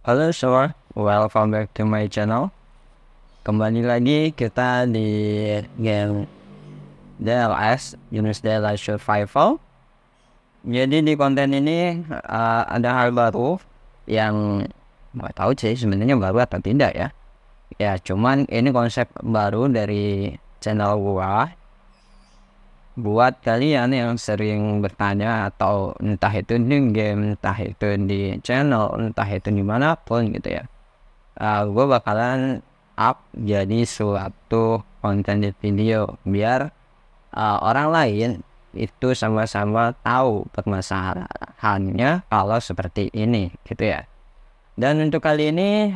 Halo semua, welcome back to my channel. Kembali lagi kita di game DLS, Yunus DLS Survival. Jadi di konten ini ada hal baru yang nggak tahu sih sebenarnya baru atau tidak ya. Ya cuman ini konsep baru dari channel gua. Buat kalian yang sering bertanya atau entah itu di game, entah itu di channel, entah itu dimanapun gitu ya. Gue bakalan up jadi suatu konten di video biar orang lain itu sama-sama tahu permasalahannya kalau seperti ini gitu ya. Dan untuk kali ini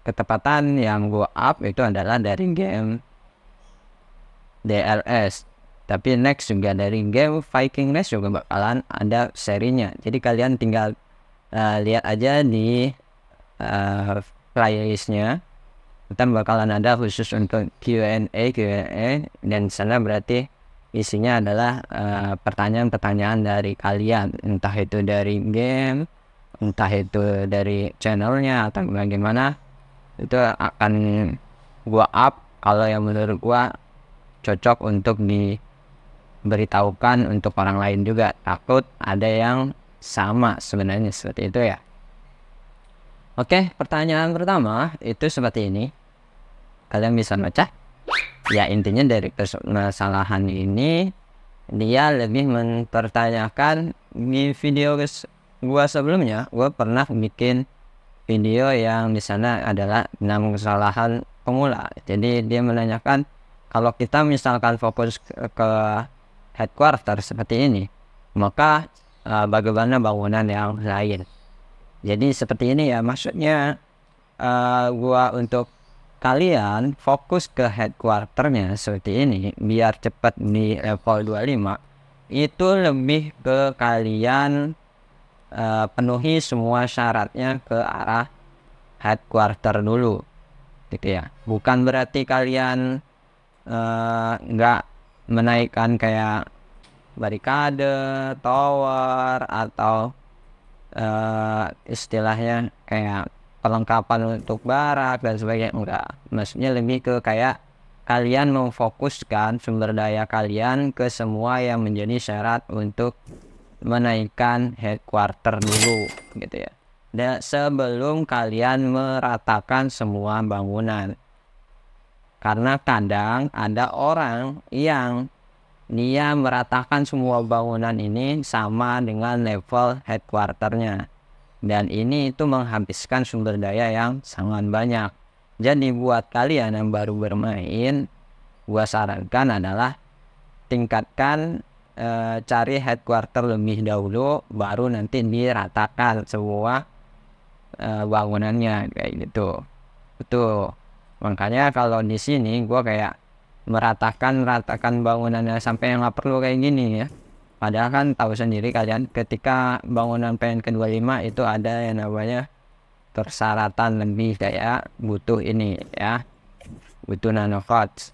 ketepatan yang gue up itu adalah dari game DLS, tapi next juga dari game Viking Race juga bakalan ada serinya. Jadi kalian tinggal lihat aja di playlistnya. Kita bakalan ada khusus untuk Q&A dan sana berarti isinya adalah pertanyaan-pertanyaan dari kalian, entah itu dari game, entah itu dari channelnya atau bagaimana. Itu akan gua up kalau yang menurut gua cocok untuk diberitahukan untuk orang lain juga, takut ada yang sama sebenarnya seperti itu ya. Oke, pertanyaan pertama itu seperti ini. Kalian bisa baca. Ya, intinya dari kesalahan ini dia lebih mempertanyakan di video gua sebelumnya. Gua pernah bikin video yang di sana adalah 6 kesalahan pemula. Jadi dia menanyakan kalau kita misalkan fokus ke headquarter seperti ini, maka bagaimana bangunan yang lain. Jadi seperti ini ya, maksudnya gua untuk kalian fokus ke headquarternya seperti ini biar cepat di level 25. Itu lebih ke kalian penuhi semua syaratnya ke arah headquarter dulu gitu ya. Bukan berarti kalian nggak menaikkan kayak barikade, tower, atau istilahnya kayak perlengkapan untuk barak dan sebagainya. Enggak, maksudnya lebih ke kayak kalian memfokuskan sumber daya kalian ke semua yang menjadi syarat untuk menaikkan headquarter dulu gitu ya. Dan sebelum kalian meratakan semua bangunan, karena kadang ada orang yang dia meratakan semua bangunan ini sama dengan level headquarternya, dan ini itu menghabiskan sumber daya yang sangat banyak. Jadi buat kalian yang baru bermain, gua sarankan adalah tingkatkan cari headquarter lebih dahulu, baru nanti diratakan semua bangunannya kayak gitu. Betul. Makanya kalau di sini gua kayak meratakan bangunannya sampai yang nggak perlu kayak gini ya. Padahal kan tahu sendiri kalian ketika bangunan PN ke-25 itu ada yang namanya persyaratan lebih, kayak butuh ini ya, butuh nanocodes.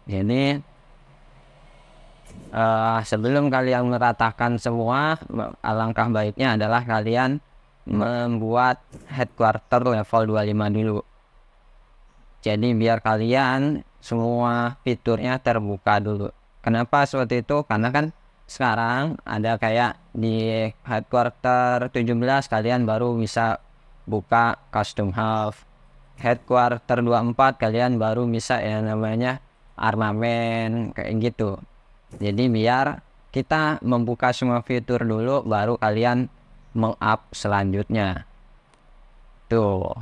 Jadi sebelum kalian meratakan semua, alangkah baiknya adalah kalian membuat headquarter level 25 dulu. Jadi biar kalian semua fiturnya terbuka dulu. Kenapa seperti itu? Karena kan sekarang ada kayak di headquarter 17 kalian baru bisa buka custom house. Headquarter 24 kalian baru bisa yang namanya armamen kayak gitu. Jadi biar kita membuka semua fitur dulu baru kalian meng-up selanjutnya. Tuh.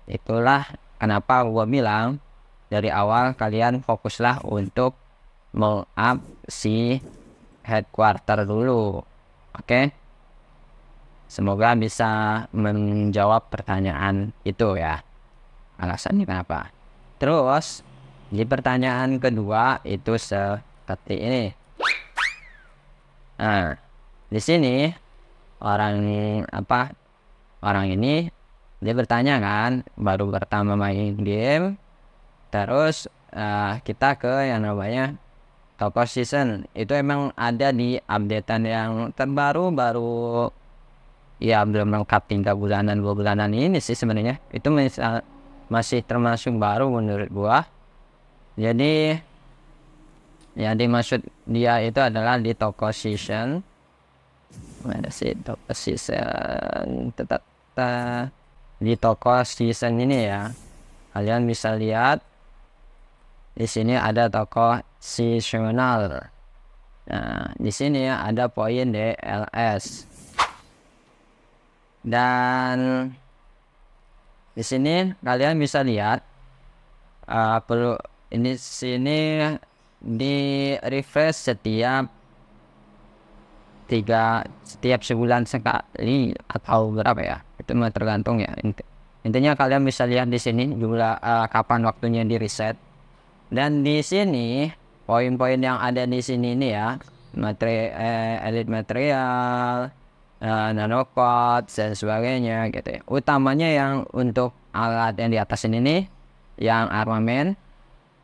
Itulah kenapa gua bilang dari awal kalian fokuslah untuk meng-up si headquarter dulu. Oke? Semoga bisa menjawab pertanyaan itu ya. Alasannya kenapa. Terus di pertanyaan kedua itu seperti ini. Nah, di sini orang ini dia bertanya kan, baru pertama main game, terus kita ke yang namanya toko season. Itu emang ada di updatean yang terbaru, baru ya belum lengkap 3 bulanan 2 bulanan ini sih sebenarnya. Itu masih termasuk baru menurut gua. Jadi yang dimaksud dia itu adalah di toko season. Mana sih toko season? Tetap di toko season ini ya. Kalian bisa lihat di sini ada toko seasonal. Nah, di sini ada poin DLS. Dan di sini kalian bisa lihat perlu ini sini di refresh setiap sebulan sekali atau berapa ya, itu mah tergantung ya. Intinya kalian bisa lihat di sini jumlah kapan waktunya di reset. Dan di sini poin-poin yang ada di sini ini ya, elite material, nanocodes dan sebagainya gitu ya. Utamanya yang untuk alat yang di atas ini nih, yang armamen,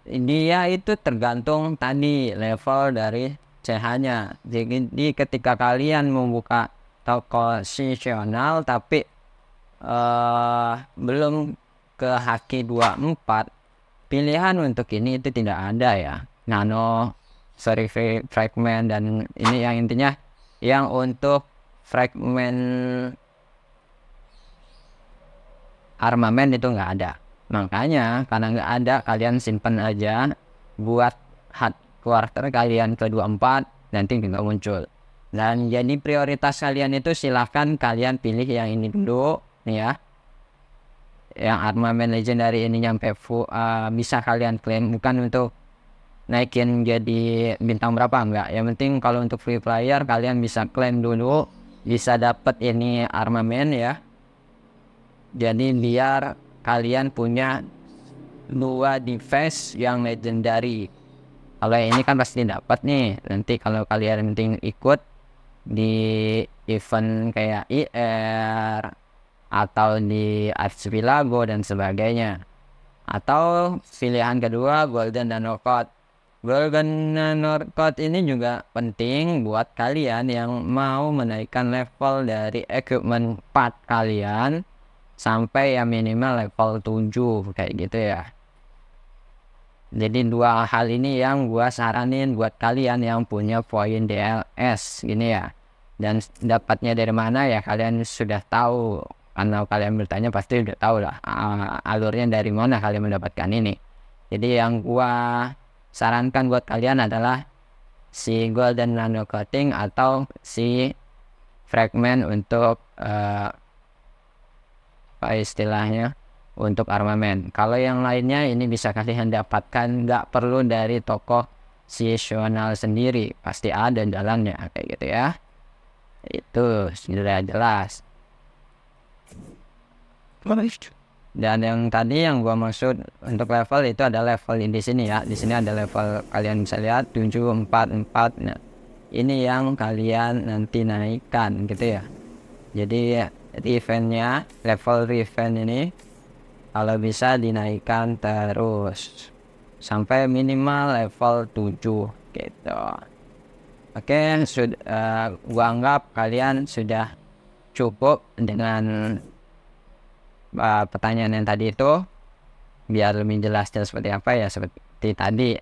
dia itu tergantung tadi level dari CH-nya. Jadi ketika kalian membuka toko seasonal tapi belum ke Haki 24, pilihan untuk ini itu tidak ada ya. Nano, fragment, dan ini yang intinya yang untuk fragment armamen itu nggak ada. Makanya karena nggak ada, kalian simpan aja buat quarter kalian ke 24 nanti nggak muncul. Dan jadi prioritas kalian itu silahkan kalian pilih yang ini dulu nih ya, yang armamen legendary ini nyampe bisa kalian klaim, bukan untuk naikin jadi bintang berapa, enggak. Yang penting kalau untuk free player kalian bisa klaim dulu, bisa dapat ini armamen ya. Jadi biar kalian punya 2 device yang legendary. Kalau ini kan pasti dapat nih. Nanti kalau kalian penting ikut di event kayak IR atau di Archipelago dan sebagainya. Atau pilihan kedua Golden Nanocode. Golden Nanocode ini juga penting buat kalian yang mau menaikkan level dari equipment part kalian sampai yang minimal level 7 kayak gitu ya. Jadi 2 hal ini yang gua saranin buat kalian yang punya poin DLS gini ya. Dan dapatnya dari mana ya kalian sudah tahu, karena kalian bertanya pasti udah tahu lah alurnya dari mana kalian mendapatkan ini. Jadi yang gua sarankan buat kalian adalah si Golden Nano Coating atau si fragment untuk apa istilahnya, untuk armamen. Kalau yang lainnya ini bisa kalian dapatkan, nggak perlu dari toko seasonal sendiri, pasti ada jalannya kayak gitu ya. Itu sudah jelas. Dan yang tadi yang gua maksud untuk level itu ada level di sini ya. Di sini ada level, kalian bisa lihat 744. Nah, ini yang kalian nanti naikkan gitu ya. Jadi eventnya, level event ini kalau bisa dinaikkan terus sampai minimal level 7 gitu. Oke, gua anggap kalian sudah cukup dengan pertanyaan yang tadi itu. Biar lebih jelasnya seperti apa ya, seperti tadi,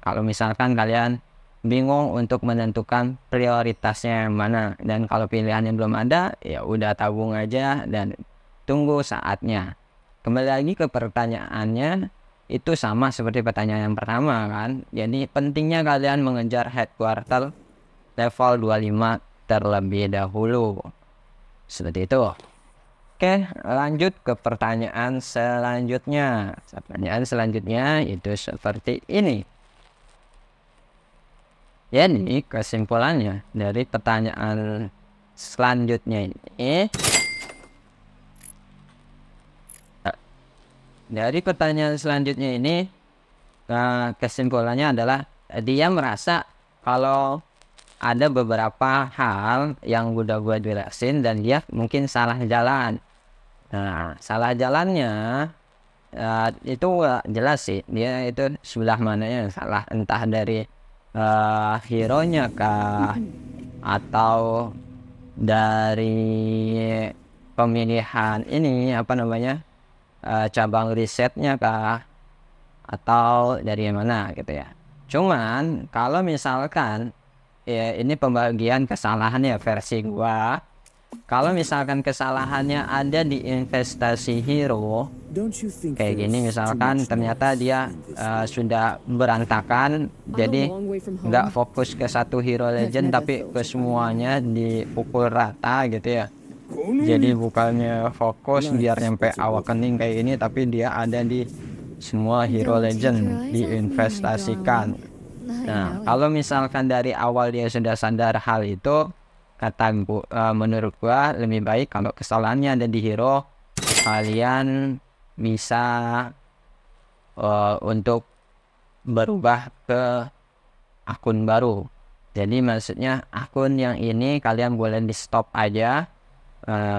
kalau misalkan kalian bingung untuk menentukan prioritasnya yang mana, dan kalau pilihannya belum ada ya udah tabung aja dan tunggu saatnya. Kembali lagi ke pertanyaannya, itu sama seperti pertanyaan yang pertama kan. Jadi pentingnya kalian mengejar headquarter level 25 terlebih dahulu, seperti itu. Oke, lanjut ke pertanyaan selanjutnya. Pertanyaan selanjutnya itu seperti ini. Jadi kesimpulannya dari pertanyaan selanjutnya ini, kesimpulannya adalah dia merasa kalau ada beberapa hal yang udah gue jelasin dan dia mungkin salah jalan. Nah, salah jalannya itu jelas sih, dia itu sebelah mananya yang salah, entah dari hero nya kah, atau dari pemilihan ini cabang risetnya kah, atau dari mana gitu ya. Cuman kalau misalkan ya ini pembagian kesalahannya versi gua, kalau misalkan kesalahannya ada di investasi hero kayak gini, misalkan ternyata dia sudah berantakan, jadi nggak fokus ke satu hero legend tapi ke semuanya dipukul rata gitu ya. Jadi bukannya fokus biar nyampe awakening kayak ini, tapi dia ada di semua hero legend diinvestasikan. Nah, kalau misalkan dari awal dia sudah sadar hal itu, menurut gua lebih baik kalau kesalahannya ada di hero, kalian bisa untuk berubah ke akun baru. Jadi maksudnya akun yang ini kalian boleh di stop aja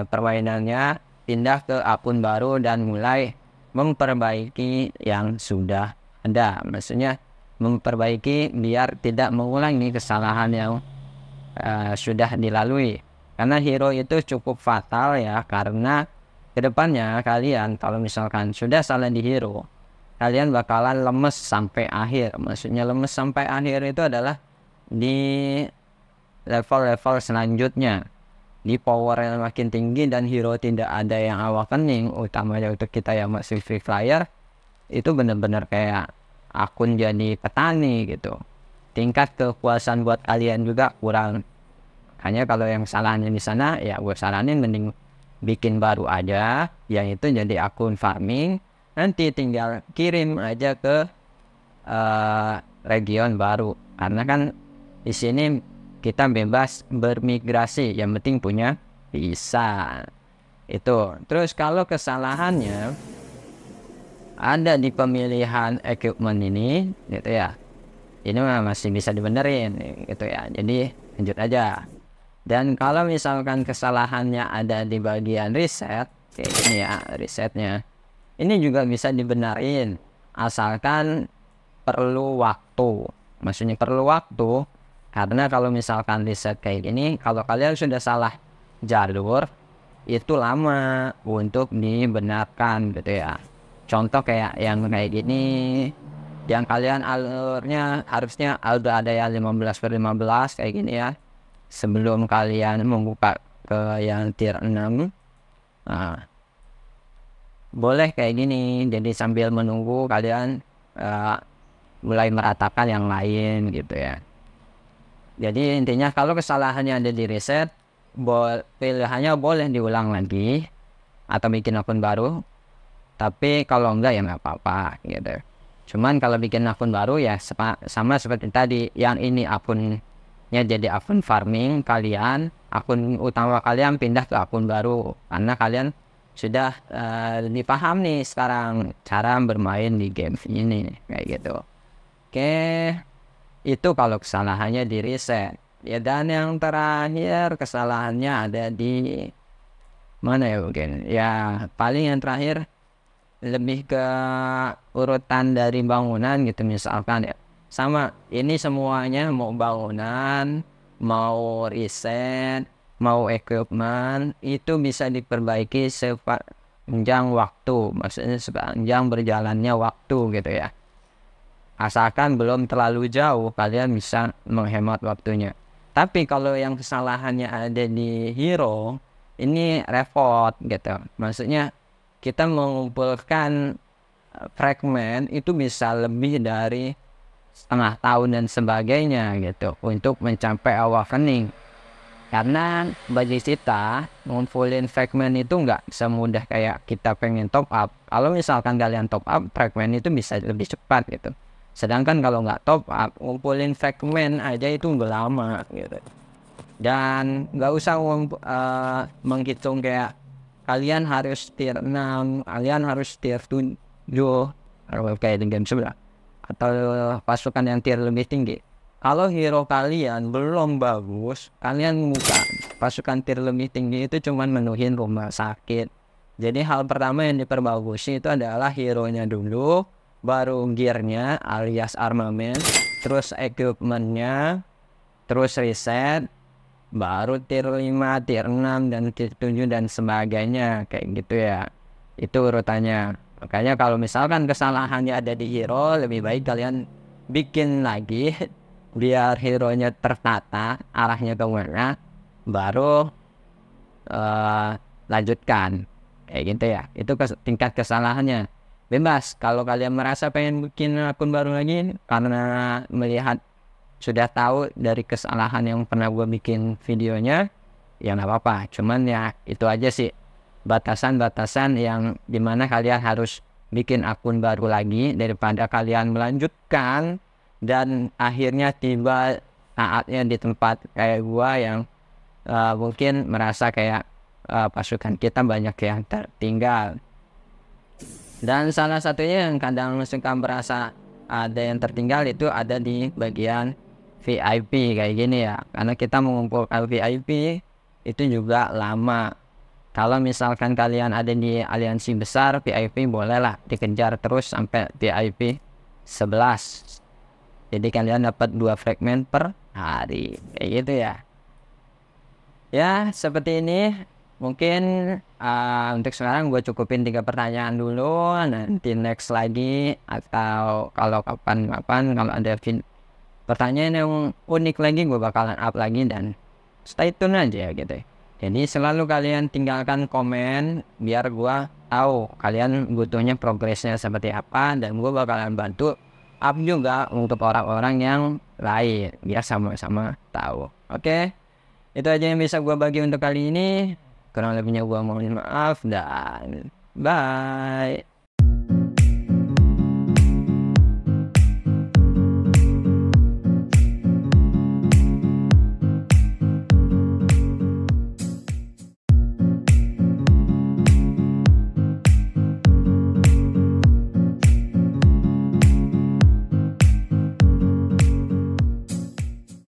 permainannya, pindah ke akun baru dan mulai memperbaiki yang sudah ada. Maksudnya memperbaiki biar tidak mengulangi kesalahan yang sudah dilalui. Karena hero itu cukup fatal ya, karena kedepannya kalian kalau misalkan sudah salah di hero, kalian bakalan lemes sampai akhir. Maksudnya lemes sampai akhir itu adalah di level-level selanjutnya, di power yang makin tinggi dan hero tidak ada yang awakening, utamanya untuk kita yang masih free flyer, itu bener-bener kayak akun jadi petani gitu. Tingkat kepuasan buat kalian juga kurang. Hanya kalau yang salahnya di sana ya gue saranin mending bikin baru aja, yang itu jadi akun farming, nanti tinggal kirim aja ke region baru, karena kan di sini kita bebas bermigrasi, yang penting punya visa itu. Terus kalau kesalahannya ada di pemilihan equipment ini gitu ya, ini masih bisa dibenerin gitu ya, jadi lanjut aja. Dan kalau misalkan kesalahannya ada di bagian riset kayak ini ya, risetnya ini juga bisa dibenerin asalkan perlu waktu. Maksudnya perlu waktu karena kalau misalkan riset kayak gini, kalau kalian sudah salah jalur itu lama untuk dibenarkan gitu ya. Contoh kayak yang kayak gini, yang kalian alurnya harusnya udah ada ya 15/15 kayak gini ya, sebelum kalian membuka ke yang tier 6. Nah, boleh kayak gini, jadi sambil menunggu kalian mulai meratakan yang lain gitu ya. Jadi intinya kalau kesalahannya ada di reset, pilihannya boleh diulang lagi atau bikin akun baru, tapi kalau enggak ya nggak apa-apa gitu. Cuman kalau bikin akun baru ya sama seperti tadi, yang ini akunnya jadi akun farming, kalian akun utama kalian pindah ke akun baru karena kalian sudah lebih paham nih sekarang cara bermain di game ini kayak gitu. Oke, itu kalau kesalahannya di reset ya. Dan yang terakhir kesalahannya ada di mana ya, mungkin ya paling yang terakhir lebih ke urutan dari bangunan gitu. Misalkan ya sama ini semuanya, mau bangunan, mau riset, mau equipment, itu bisa diperbaiki sepanjang waktu, maksudnya sepanjang berjalannya waktu gitu ya, asalkan belum terlalu jauh kalian bisa menghemat waktunya. Tapi kalau yang kesalahannya ada di hero, ini repot gitu. Maksudnya kita mengumpulkan fragmen itu bisa lebih dari setengah tahun dan sebagainya gitu untuk mencapai awakening. Karena bagi kita ngumpulin fragmen itu nggak semudah kayak kita pengen top up. Kalau misalkan kalian top up, fragmen itu bisa lebih cepat gitu. Sedangkan kalau nggak top up, ngumpulin fragmen aja itu udah lama gitu. Dan nggak usah menghitung kayak kalian harus tier 6, kalian harus tier 7 kayak di game sebelah, atau pasukan yang tier lebih tinggi. Kalau hero kalian belum bagus, kalian buka pasukan tier lebih tinggi itu cuman menuhin rumah sakit. Jadi hal pertama yang diperbagusi itu adalah hero-nya dulu, baru gear-nya alias armamen, terus equipment-nya, terus reset, baru tier 5, tier 6, dan tier 7 dan sebagainya kayak gitu ya. Itu urutannya. Makanya kalau misalkan kesalahannya ada di hero, lebih baik kalian bikin lagi biar hero-nya tertata arahnya kemana, baru lanjutkan kayak gitu ya. Itu tingkat kesalahannya. Bebas kalau kalian merasa pengen bikin akun baru lagi karena melihat sudah tahu dari kesalahan yang pernah gue bikin videonya, ya nggak apa-apa. Cuman ya itu aja sih batasan-batasan yang dimana kalian harus bikin akun baru lagi daripada kalian melanjutkan dan akhirnya tiba saatnya di tempat kayak gua yang mungkin merasa kayak pasukan kita banyak yang tertinggal. Dan salah satunya yang kadang suka merasa ada yang tertinggal itu ada di bagian VIP kayak gini ya, karena kita mengumpulkan VIP itu juga lama. Kalau misalkan kalian ada di aliansi besar, VIP bolehlah dikejar terus sampai VIP 11. Jadi kalian dapat 2 fragmen per hari kayak gitu ya. Ya seperti ini. Mungkin untuk sekarang gue cukupin 3 pertanyaan dulu. Nanti next lagi atau kalau kapan-kapan kalau ada pertanyaan yang unik lagi gue bakalan up lagi, dan stay tune aja gitu. Jadi selalu kalian tinggalkan komen biar gue tahu kalian butuhnya progresnya seperti apa, dan gue bakalan bantu up juga untuk orang-orang yang lain biar sama-sama tahu. Oke, itu aja yang bisa gue bagi untuk kali ini. Kurang lebihnya gue mohon maaf dan bye.